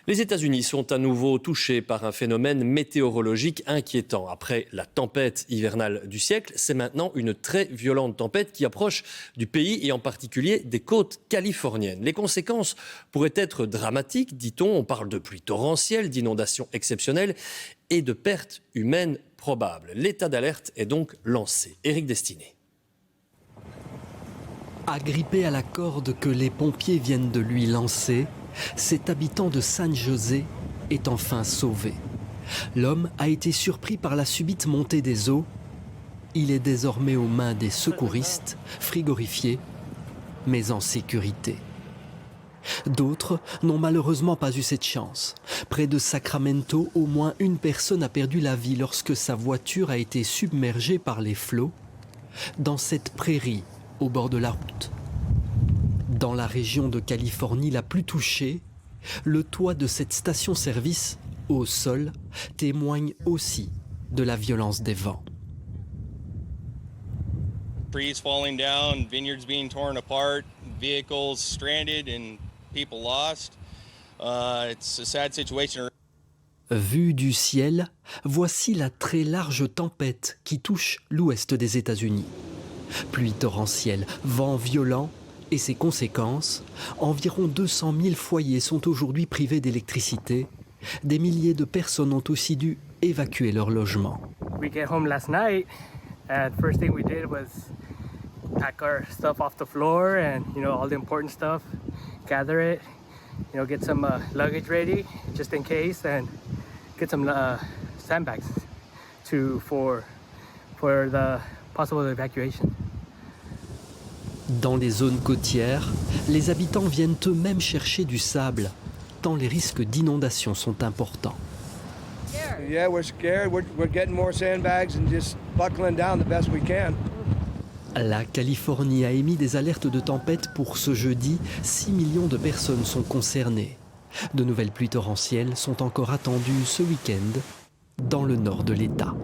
Les États-Unis sont à nouveau touchés par un phénomène météorologique inquiétant. Après la tempête hivernale du siècle, c'est maintenant une très violente tempête qui approche du pays et en particulier des côtes californiennes. Les conséquences pourraient être dramatiques, dit-on. On parle de pluies torrentielles, d'inondations exceptionnelles et de pertes humaines probables. L'état d'alerte est donc lancé. Éric Destiné. Agrippé à la corde que les pompiers viennent de lui lancer, cet habitant de San José est enfin sauvé. L'homme a été surpris par la subite montée des eaux. Il est désormais aux mains des secouristes, frigorifié, mais en sécurité. D'autres n'ont malheureusement pas eu cette chance. Près de Sacramento, au moins une personne a perdu la vie lorsque sa voiture a été submergée par les flots dans cette prairie au bord de la route. Dans la région de Californie la plus touchée, le toit de cette station-service, au sol, témoigne aussi de la violence des vents. Trees falling down, vineyards being torn apart, vehicles stranded and people lost. It's a sad situation. Vue du ciel, voici la très large tempête qui touche l'ouest des États-Unis. Pluie torrentielle, vent violent et ses conséquences, environ 200 000 foyers sont aujourd'hui privés d'électricité. Des milliers de personnes ont aussi dû évacuer leur logement. We get home last night and first thing we did was pack our stuff off the floor and all the important stuff, gather it, get some luggage ready just in case and get some sandbags for the possible evacuation. Dans les zones côtières, les habitants viennent eux-mêmes chercher du sable, tant les risques d'inondation sont importants. Yeah, we're scared. We're getting more sandbags and just buckling down the best we can. La Californie a émis des alertes de tempête pour ce jeudi. 6 millions de personnes sont concernées. De nouvelles pluies torrentielles sont encore attendues ce week-end dans le nord de l'État.